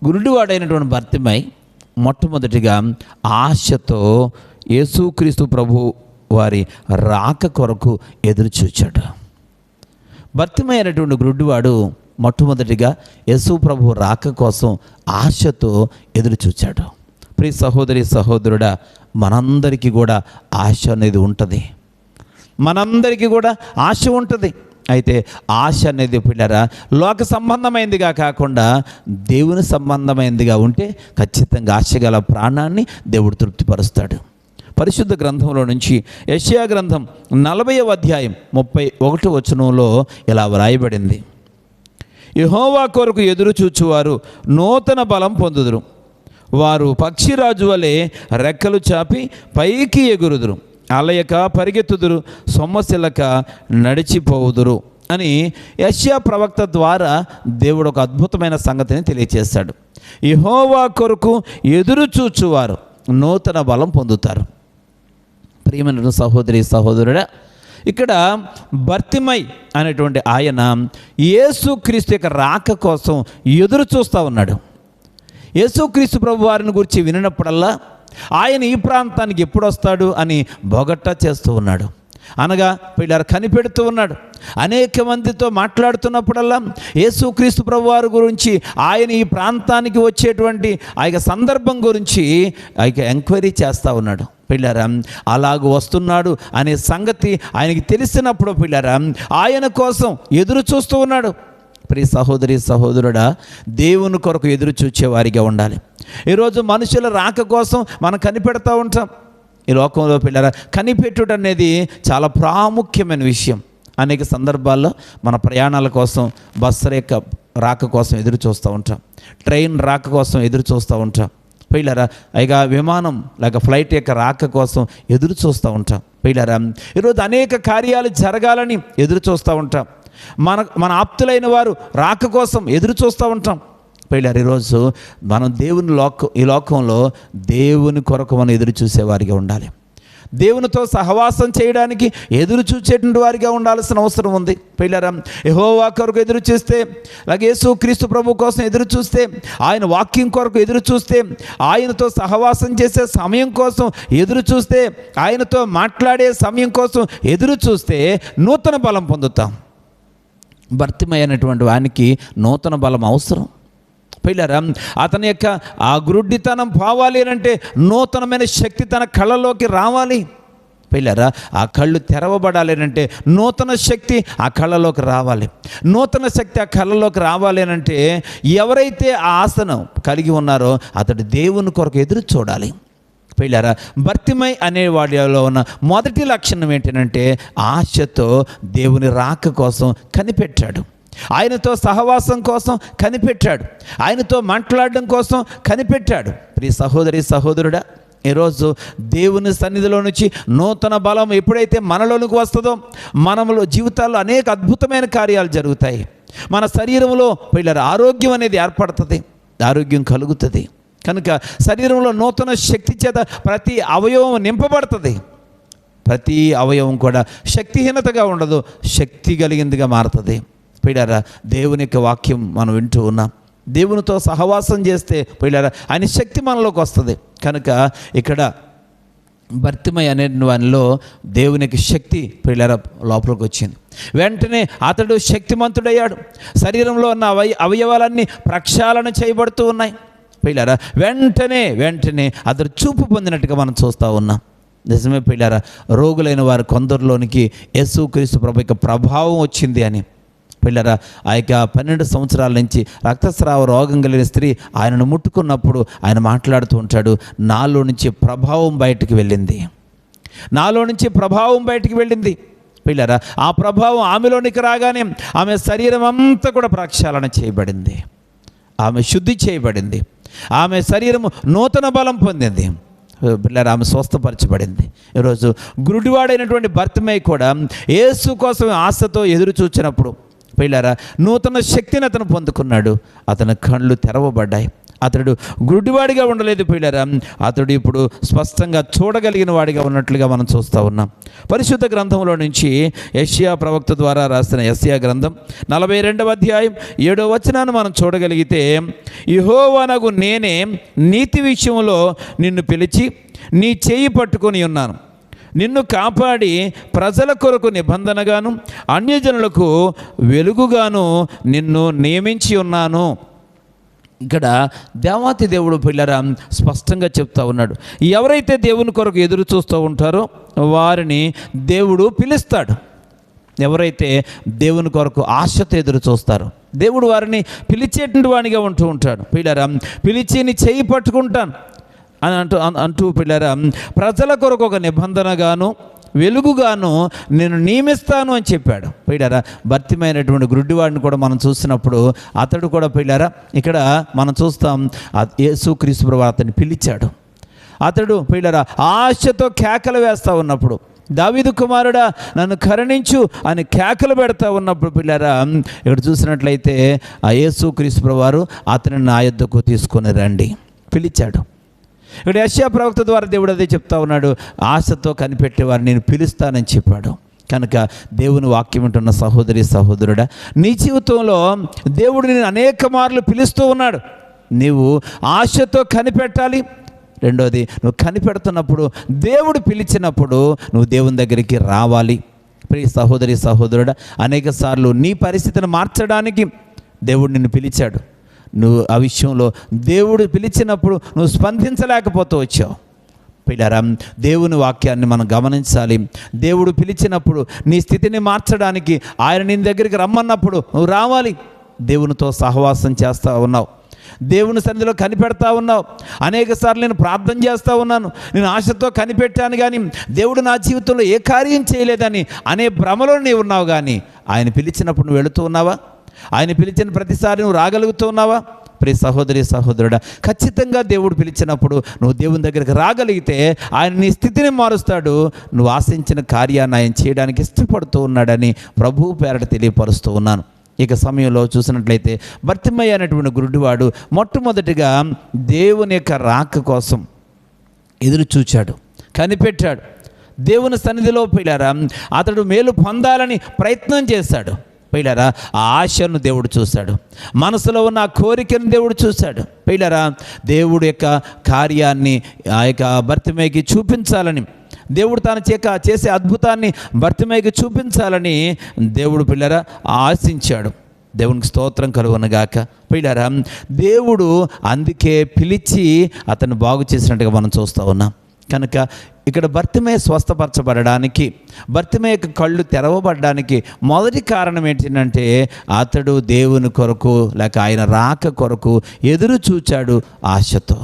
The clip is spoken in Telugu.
గురుడివాడైనటువంటి బర్తిమై మొట్టమొదటిగా ఆశతో యేసుక్రీస్తు ప్రభు వారి రాక కొరకు ఎదురు చూచాడు. బర్తిమై అయినటువంటి గురుడివాడు మొట్టమొదటిగా యేసు ప్రభు రాక కోసం ఆశతో ఎదురు చూచాడు. ప్రియ సహోదరి సహోదరుడా, మనందరికీ కూడా ఆశ అనేది ఉంటుంది. మనందరికీ కూడా ఆశ ఉంటుంది. అయితే ఆశ అనేది పిల్లరా లోక సంబంధమైనదిగా కాకుండా దేవుని సంబంధమైనదిగా ఉంటే ఖచ్చితంగా ఆశ గల ప్రాణాన్ని దేవుడు తృప్తిపరుస్తాడు. పరిశుద్ధ గ్రంథంలో నుంచి యెషయా గ్రంథం 40వ అధ్యాయం 31వ వచనంలో ఇలా వ్రాయబడింది: యెహోవా కొరకు ఎదురు చూచువారు నూతన బలం పొందుదురు, వారు పక్షిరాజు వలె రెక్కలు చాపి పైకి ఎగురుదురు, అలయక పరిగెత్తుదురు, సొమ్మసిల్లక నడిచిపోవుదురు అని యెషయా ప్రవక్త ద్వారా దేవుడు ఒక అద్భుతమైన సంగతిని తెలియచేశాడు. యెహోవా కొరకు ఎదురు చూచువారు నూతన బలం పొందుతారు. ప్రియమైన సహోదరి సహోదరుడా, ఇక్కడ బర్తిమై అనేటువంటి ఆయన యేసుక్రీస్తు యొక్క రాక కోసం ఎదురు చూస్తూ ఉన్నాడు. యేసుక్రీస్తు ప్రభు వారిని గురించి వినినప్పుడల్లా ఆయన ఈ ప్రాంతానికి ఎప్పుడు వస్తాడు అని బొగట్టా చేస్తూ ఉన్నాడు. అనగా పిల్లలు కనిపెడుతూ ఉన్నాడు. అనేక మందితో మాట్లాడుతున్నప్పుడల్లా యేసుక్రీస్తు ప్రభు వారి గురించి, ఆయన ఈ ప్రాంతానికి వచ్చేటువంటి ఆ యొక్క సందర్భం గురించి ఆ యొక్క ఎంక్వైరీ చేస్తూ ఉన్నాడు. పిల్లరా అలాగూ వస్తున్నాడు అనే సంగతి ఆయనకి తెలిసినప్పుడు పిల్లరా ఆయన కోసం ఎదురు చూస్తూ ఉన్నాడు. ప్రియ సహోదరి సహోదరుడా, దేవుని కొరకు ఎదురు చూచేవారిగా ఉండాలి. ఈరోజు మనుషుల రాక కోసం మనం కనిపెడతా ఉంటాం. ఈ లోకంలో పిల్లరా కనిపెట్టుట అనేది చాలా ప్రాముఖ్యమైన విషయం. అనేక సందర్భాల్లో మన ప్రయాణాల కోసం బస్సు రాక కోసం ఎదురు చూస్తూ ఉంటాం, ట్రైన్ రాక కోసం ఎదురు చూస్తూ ఉంటాం. పిల్లరా ఇక విమానం లేక ఫ్లైట్ యొక్క రాక కోసం ఎదురు చూస్తూ ఉంటాం. పిల్లరా ఈరోజు అనేక కార్యాలు జరగాలని ఎదురు చూస్తూ ఉంటాం. మన ఆప్తులైన వారు రాక కోసం ఎదురు చూస్తూ ఉంటాం. పిల్లలు ఈరోజు మనం ఈ లోకంలో దేవుని కొరకు మనం ఎదురు చూసేవారిగా ఉండాలి. దేవునితో సహవాసం చేయడానికి ఎదురు చూసేటువంటి వారిగా ఉండాల్సిన అవసరం ఉంది. పిల్లరా యెహోవా కొరకు ఎదురు చూస్తే, అలాగే యేసుక్రీస్తు ప్రభు కోసం ఎదురు చూస్తే, ఆయన వాక్యం కొరకు ఎదురు చూస్తే, ఆయనతో సహవాసం చేసే సమయం కోసం ఎదురు చూస్తే, ఆయనతో మాట్లాడే సమయం కోసం ఎదురు చూస్తే నూతన బలం పొందుతాం. బర్తిమై అయినటువంటి వానికి నూతన బలం అవసరం. పిల్లరా అతని యొక్క ఆ గురుడితనం పోవాలి అంటే నూతనమైన శక్తి తన కళ్ళలోకి రావాలి. పిల్లరా ఆ కళ్ళు తెరవబడాలి అంటే నూతన శక్తి ఆ కళ్ళలోకి రావాలి. నూతన శక్తి ఆ కళ్ళలోకి రావాలి అంటే ఎవరైతే ఆ ఆశను కలిగి ఉన్నారో అతడు దేవుని కొరకు ఎదురు చూడాలి. పిల్లరా బర్తిమై అనే వాడిలో ఉన్న మొదటి లక్షణం ఏంటంటే ఆశతో దేవుని రాక కోసం కనిపెట్టాడు. ఆయనతో సహవాసం కోసం కనిపెట్టాడు. ఆయనతో మాట్లాడడం కోసం కనిపెట్టాడు. ప్రియ సహోదరి సహోదరుడా, ఈరోజు దేవుని సన్నిధిలో నుంచి నూతన బలం ఎప్పుడైతే మనలోనికి వస్తుందో మనలో జీవితాల్లో అనేక అద్భుతమైన కార్యాలు జరుగుతాయి. మన శరీరంలో పిల్లల ఆరోగ్యం అనేది ఏర్పడుతుంది, ఆరోగ్యం కలుగుతుంది. కనుక శరీరంలో నూతన శక్తి చేత ప్రతి అవయవం నింపబడుతుంది. ప్రతి అవయవం కూడా శక్తిహీనతగా ఉండదు, శక్తి కలిగిందిగా మారుతుంది. పిల్లరా దేవుని యొక్క వాక్యం మనం వింటూ ఉన్నాం. దేవునితో సహవాసం చేస్తే పిల్లరా ఆయన శక్తి మనలోకి వస్తుంది. కనుక ఇక్కడ బర్తిమై అనే వానిలో దేవునికి శక్తి పిల్లరా లోపలికి వచ్చింది. వెంటనే అతడు శక్తిమంతుడయ్యాడు. శరీరంలో ఉన్న అవయవాలన్నీ ప్రక్షాళన చేయబడుతూ ఉన్నాయి. పిల్లరా వెంటనే అతడు చూపు పొందినట్టుగా మనం చూస్తూ ఉన్నాం. నిజమే పిల్లరా, రోగులైన వారు కొందరిలోనికి యేసుక్రీస్తు ప్రభు యొక్క ప్రభావం వచ్చింది అని. పిల్లరా ఆ యొక్క 12 సంవత్సరాల నుంచి రక్తస్రావ రోగం కలిగిన స్త్రీ ఆయనను ముట్టుకున్నప్పుడు ఆయన మాట్లాడుతూ ఉంటాడు, నాలో నుంచి ప్రభావం బయటికి వెళ్ళింది, నాలో నుంచి ప్రభావం బయటికి వెళ్ళింది. పిల్లరా ఆ ప్రభావం ఆమెలోనికి రాగానే ఆమె శరీరం అంతా కూడా ప్రక్షాళన చేయబడింది, ఆమె శుద్ధి చేయబడింది, ఆమె శరీరము నూతన బలం పొందింది. పిల్లలు ఆమె స్వస్థపరచబడింది. ఈరోజు గురుడివాడైనటువంటి బర్తిమై కూడా యేసు కోసం ఆశతో ఎదురు చూచినప్పుడు పిల్లరా నూతన శక్తిని అతను పొందుకున్నాడు. అతని కళ్ళు తెరవబడ్డాయి. అతడు గుడ్డివాడిగా ఉండలేదు పిల్లరా, అతడు ఇప్పుడు స్పష్టంగా చూడగలిగిన వాడిగా ఉన్నట్లుగా మనం చూస్తూ ఉన్నాం. పరిశుద్ధ గ్రంథంలో నుంచి యెషయా ప్రవక్త ద్వారా రాసిన యెషయా గ్రంథం 42వ అధ్యాయం 7వ వచనాన్ని మనం చూడగలిగితే, యెహోవానగు నేనే నీతి విషయంలో నిన్ను పిలిచి నీ చేయి పట్టుకొని ఉన్నాను, నిన్ను కాపాడి ప్రజల కొరకు నిబంధనగాను అన్యజనులకు వెలుగుగాను నిన్ను నియమించి ఉన్నాను. ఇక్కడ దేవాతి దేవుడు పిల్లరా స్పష్టంగా చెప్తా ఉన్నాడు, ఎవరైతే దేవుని కొరకు ఎదురు చూస్తూ ఉంటారో వారిని దేవుడు పిలుస్తాడు. ఎవరైతే దేవుని కొరకు ఆశతో ఎదురు చూస్తారో దేవుడు వారిని పిలిచేటువంటి వాడిగా ఉంటూ ఉంటాడు. పిల్లరా, పిలిచి నీ చేయి పట్టుకుంటాను అని అంటూ పిల్లరా, ప్రజల కొరకు ఒక నిబంధనగాను వెలుగుగాను నేను నియమిస్తాను అని చెప్పాడు. పిల్లరా, భర్తీమైనటువంటి గుడ్డివాడిని కూడా మనం చూసినప్పుడు అతడు కూడా పిల్లరా ఇక్కడ మనం చూస్తాం, యేసుక్రీస్తు ప్రభువు అతన్ని పిలిచాడు. అతడు పిల్లరా ఆశతో కేకలు వేస్తూ ఉన్నప్పుడు, దావీదు కుమారుడా నన్ను కరుణించు అని కేకలు పెడతా ఉన్నప్పుడు పిల్లరా ఇక్కడ చూసినట్లయితే ఆ యేసుక్రీస్తు ప్రభువారు అతని నా యొద్దకు తీసుకొని రండి పిలిచాడు. ఇక్కడ యెషయా ప్రవక్త ద్వారా దేవుడు అదే చెప్తా ఉన్నాడు, ఆశతో కనిపెట్టేవారు నేను పిలుస్తానని చెప్పాడు. కనుక దేవుని వాక్యం ఉంటున్న సహోదరి సహోదరుడా, నీ జీవితంలో దేవుడు నేను అనేక మార్లు పిలుస్తూ ఉన్నాడు. నీవు ఆశతో కనిపెట్టాలి. రెండోది, నువ్వు కనిపెడుతున్నప్పుడు దేవుడు పిలిచినప్పుడు నువ్వు దేవుని దగ్గరికి రావాలి. ప్రియ సహోదరి సహోదరుడా, అనేక సార్లు నీ పరిస్థితిని మార్చడానికి దేవుడు నిన్ను పిలిచాడు. నువ్వు ఆ విషయంలో దేవుడు పిలిచినప్పుడు నువ్వు స్పందించలేకపోతూ వచ్చావు. పిల్లరా, దేవుని వాక్యాన్ని మనం గమనించాలి. దేవుడు పిలిచినప్పుడు నీ స్థితిని మార్చడానికి ఆయన నీ దగ్గరికి రమ్మన్నప్పుడు నువ్వు రావాలి. దేవునితో సహవాసం చేస్తూ ఉన్నావు, దేవుని సన్నిధిలో కనిపెడతా ఉన్నావు. అనేక సార్లు నేను ప్రార్థన చేస్తూ ఉన్నాను, నేను ఆశతో కనిపెట్టాను, కానీ దేవుడు నా జీవితంలో ఏ కార్యం చేయలేదని అనే భ్రమలో నీవు ఉన్నావు. కానీ ఆయన పిలిచినప్పుడు నువ్వు వెళుతూ ఉన్నావా? ఆయన పిలిచిన ప్రతిసారి నువ్వు రాగలుగుతూ ఉన్నావా? ప్రియ సహోదరి సహోదరుడా, ఖచ్చితంగా దేవుడు పిలిచినప్పుడు నువ్వు దేవుని దగ్గరికి రాగలిగితే ఆయన నీ స్థితిని మారుస్తాడు. నువ్వు ఆశించిన కార్యాన్ని ఆయన చేయడానికి ఇష్టపడుతూ ఉన్నాడని ప్రభువు పేరట తెలియపరుస్తూ ఉన్నాను. ఇక సమయంలో చూసినట్లయితే భర్తిమయ్య అనేటువంటి గుడ్డివాడు మొట్టమొదటిగా దేవుని యొక్క రాక కోసం ఎదురు చూచాడు, కనిపెట్టాడు. దేవుని సన్నిధిలో పిల్లరా అతడు మేలు పొందాలని ప్రయత్నం చేశాడు. పిల్లరా, ఆ ఆశను దేవుడు చూశాడు, మనసులో ఉన్న ఆ కోరికను దేవుడు చూశాడు. పిల్లరా, దేవుడు యొక్క కార్యాన్ని ఆ యొక్క భర్తిమయ్యకి చూపించాలని, దేవుడు తాను చేసే అద్భుతాన్ని భర్తిమయ్యకి చూపించాలని దేవుడు పిల్లరా ఆశించాడు. దేవునికి స్తోత్రం కలుగునగాక. పిల్లరా, దేవుడు అందుకే పిలిచి అతను బాగు చేసినట్టుగా మనం చూస్తూ ఉన్నాం. కనుక ఇక్కడ భర్తిమయ్య స్వస్థపరచబడడానికి, భర్తిమయ్య యొక్క కళ్ళు తెరవబడడానికి మొదటి కారణం ఏంటంటే అతడు దేవుని కొరకు లేక ఆయన రాక కొరకు ఎదురు చూచాడు ఆశతో.